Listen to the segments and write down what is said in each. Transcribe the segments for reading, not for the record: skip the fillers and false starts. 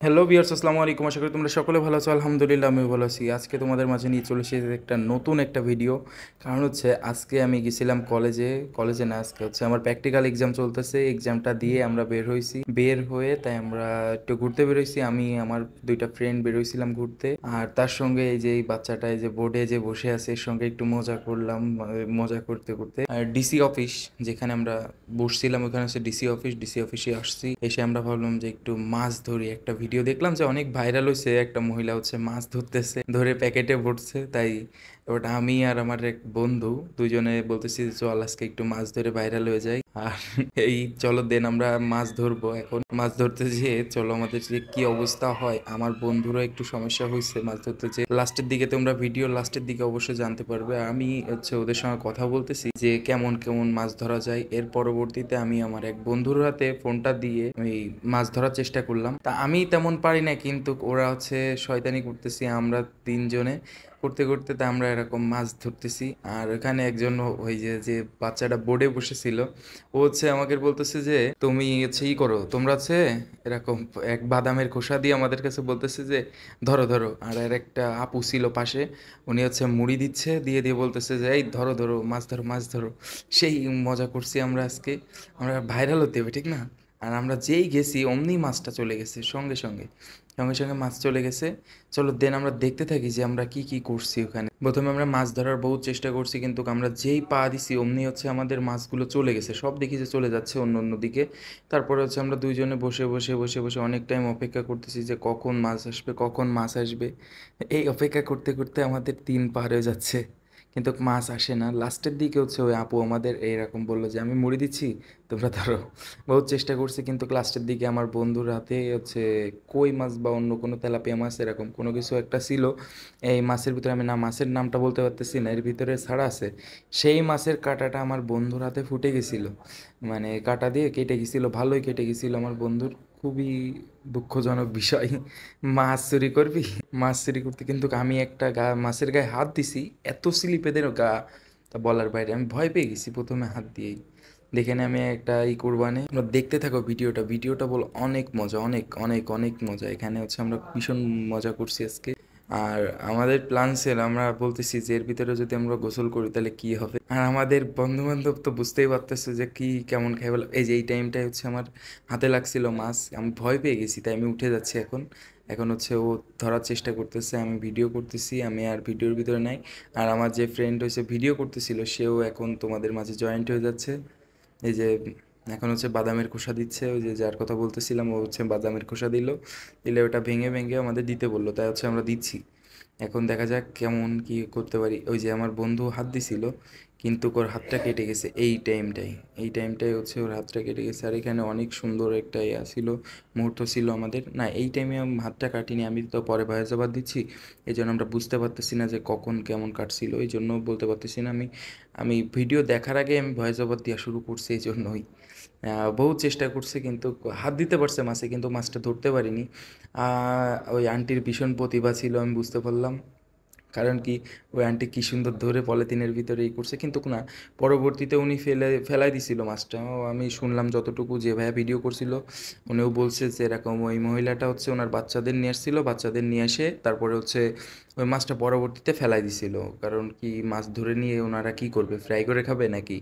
Hello viewers, আসসালামু আলাইকুম। আশা করি তোমরা সকলে ভালো আছো। আলহামদুলিল্লাহ আমিও ভালো আছি। আজকে তোমাদের মাঝে নিয়ে চলে এসেছি একটা নতুন একটা ভিডিও। কারণ হচ্ছে আজকে আমি গেছিলাম কলেজে না, আজকে হচ্ছে আমার প্র্যাকটিক্যাল এক্সাম চলতেছে। এক্সামটা দিয়ে আমরা বের হয়েছি, বের হয়ে তাই আমরা একটু ঘুরতে বের হয়েছি। আমি আমার দুইটা ফ্রেন্ড বের হয়েছিলাম ঘুরতে, আর তার সঙ্গে এই যে এই বাচ্চাটা এই যে বোর্ডে যে বসে আছে এর সঙ্গে একটু মজা করলাম। মজা করতে করতে আর ডিসি অফিস যেখানে আমরা বসছিলাম ওখানে হচ্ছে ডিসি অফিসে আসছি। এসে আমরা ভাবলাম যে একটু মাছ ধরি। একটা ভিডিও দেখলাম যে অনেক ভাইরাল হয়েছে, একটা মহিলা হচ্ছে মাছ ধরতেছে, ধরে প্যাকেটে ভরছে। তাই ওটা আমি আর আমার এক বন্ধু দুইজনে বলতেছি যে চল আজকে একটু মাছ ধরে ভাইরাল হয়ে যায়। আর এই চলো দেন আমরা মাছ ধরবো। এখন মাছ ধরতে যেয়ে চলো আমাদের যে কি অবস্থা হয়, আমার বন্ধুরও একটু সমস্যা হয়েছে মাছ ধরতে যেয়ে। লাস্টের দিকে তোমরা ভিডিও লাস্টের দিকে অবশ্যই জানতে পারবে। আর আমি হচ্ছে ওদের সঙ্গে কথা বলতেছি যে কেমন কেমন মাছ ধরা যায়। এর পরবর্তীতে আমি আমার এক বন্ধুর হাতে ফোনটা দিয়ে আমি মাছ ধরার চেষ্টা করলাম। তা আমি তেমন পারি না, কিন্তু ওরা হচ্ছে শয়তানি করতেছি আমরা তিনজনে। করতে করতে তা আমরা এরকম মাছ ধরতেছি। আর ওখানে একজন ওই যে যে বাচ্চাটা বোর্ডে বসেছিল, ও হচ্ছে আমাকে বলতেছে যে তুমি হচ্ছে ই করো, তোমরা হচ্ছে এরকম এক বাদামের খোসা দিয়ে আমাদের কাছে বলতেছে যে ধরো ধরো। আর একটা আপু ছিল পাশে, উনি হচ্ছে মুড়ি দিচ্ছে, দিয়ে দিয়ে বলতেছে যে এই ধরো ধরো মাছ ধরো মাছ ধরো। সেই মজা করছি আমরা আজকে। আমরা ভাইরাল হতে হবে ঠিক না? আর আমরা যেই গেছি অমনি মাছটা চলে গেছে, সঙ্গে সঙ্গে সঙ্গে সঙ্গে মাছ চলে গেছে। চলো দেন আমরা দেখতে থাকি যে আমরা কি কি করছি ওখানে। প্রথমে আমরা মাছ ধরার বহুত চেষ্টা করছি, কিন্তু আমরা যেই পা দিছি অমনি হচ্ছে আমাদের মাছগুলো চলে গেছে, সব দেখি যে চলে যাচ্ছে অন্য অন্য দিকে। তারপরে হচ্ছে আমরা দুইজনে বসে বসে বসে বসে অনেক টাইম অপেক্ষা করতেছি যে কখন মাছ আসবে কখন মাছ আসবে। এই অপেক্ষা করতে করতে আমাদের দিন পার হয়ে যাচ্ছে, কিন্তু মাছ আসে না। লাস্টের দিকে হচ্ছে ওই আপু আমাদের এইরকম বললো যে আমি মুড়ি দিচ্ছি, তোমরা ধরো। বহুত চেষ্টা করছি, কিন্তু লাস্টের দিকে আমার বন্ধুর হাতে হচ্ছে কই মাছ বা অন্য কোনো তেলাপিয়া মাছ এরকম কোনো কিছু একটা ছিল। এই মাছের ভিতরে আমি না মাছের নামটা বলতে পারতেছি না, এর ভিতরে ছাড়া আছে। সেই মাছের কাঁটাটা আমার বন্ধুর হাতে ফুটে গেছিল, মানে কাঁটা দিয়ে কেটে গেছিল, ভালোই কেটে গেছিল আমার বন্ধুর। খুবই দুঃখজনক বিষয়। মাছ চুরি করবি? মাছ চুরি করতে কিন্তু আমি একটা মাছের গায়ে হাত দিছি, এত স্লিপ এদের গা, তা বলার বাইরে। আমি ভয় পেয়ে গেছি প্রথমে হাত দিয়েই। দেখে নি আমি একটা কোরবানি। আমরা দেখতে থাকো ভিডিওটা, ভিডিওটা বলো অনেক মজা, অনেক অনেক অনেক মজা। এখানে হচ্ছে আমরা ভীষণ মজা করছি আজকে। আর আমাদের প্ল্যান ছিল, আমরা বলতেছি যে এর ভিতরে যদি আমরা গোসল করি তাহলে কি হবে। আর আমাদের বন্ধু বান্ধব তো বুঝতেই পারতেছে যে কি কেমন খাই বলো। এই যে এই টাইমটাই হচ্ছে আমার হাতে লাগছিল মাছ, আমি ভয় পেয়ে গেছি, তাই আমি উঠে যাচ্ছি এখন। এখন হচ্ছে ও ধরার চেষ্টা করতেছে, আমি ভিডিও করতেছি, আমি আর ভিডিওর ভিতরে নাই। আর আমার যে ফ্রেন্ড হয়েছে ভিডিও করতেছিল সেও এখন তোমাদের মাঝে জয়েন্ট হয়ে যাচ্ছে। এই যে এখন হচ্ছে বাদামের খোসা দিচ্ছে, ওই যে যার কথা বলতেছিলাম ও হচ্ছে বাদামের খোসা দিল, দিলে ওটা ভেঙে ভেঙে আমাদের দিতে বললো, তাই হচ্ছে আমরা দিচ্ছি। এখন দেখা যাক কেমন কি করতে পারি। ওই যে আমার বন্ধু হাত দিছিল, কিন্তু ওর হাতটা কেটে গেছে এই টাইমটাই হচ্ছে ওর হাতটা কেটে গেছে। আর এখানে অনেক সুন্দর একটা ইয়া ছিল, মুহূর্ত ছিল আমাদের। না এই টাইমে আমি হাতটা কাটিনি, আমি তো পরে ভয়েস ওভার দিচ্ছি, এই জন্য আমরা বুঝতে পারতেছি না যে কখন কেমন কাটছিল, এই জন্য বলতে পারতেছি না। আমি আমি ভিডিও দেখার আগে আমি ভয়েস ওভার দেওয়া শুরু করছি, এই জন্যই। বহুত চেষ্টা করছে, কিন্তু হাত দিতে পারছে মাছে, কিন্তু মাছটা ধরতে পারিনি। ওই আন্টির ভীষণ প্রতিভা ছিল আমি বুঝতে পারলাম। কারণ কি, ওই আন্টি কি সুন্দর ধরে পলিথিনের ভিতরে এই করছে, কিন্তু না, পরবর্তীতে উনি ফেলাই দিছিল মাছটা। আমি শুনলাম যতটুকু, যে ভাইয়া ভিডিও করছিল উনিও বলছে যে এরকম ওই মহিলাটা হচ্ছে ওনার বাচ্চাদের নিয়ে আসছিল, বাচ্চাদের নিয়ে এসে তারপরে হচ্ছে ওই মাছটা পরবর্তীতে ফেলাই দিছিল। কারণ কি, মাছ ধরে নিয়ে ওনারা কি করবে, ফ্রাই করে খাবে নাকি?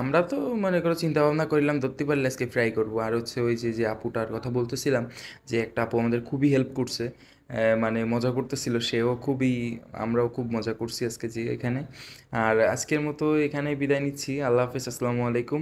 আমরা তো মনে করো চিন্তা ভাবনা করলাম ধরতে পারলে আজকে ফ্রাই করবো। আর হচ্ছে ওই যে যে আপুটার কথা বলতেছিলাম, যে একটা আপু আমাদের খুবই হেল্প করছে, মানে মজা করতেছিল সেও খুবই, আমরাও খুব মজা করছি আজকে যে এখানে। আর আজকের মতো এখানে বিদায় নিচ্ছি। আল্লাহ হাফেজ, আসসালামু আলাইকুম।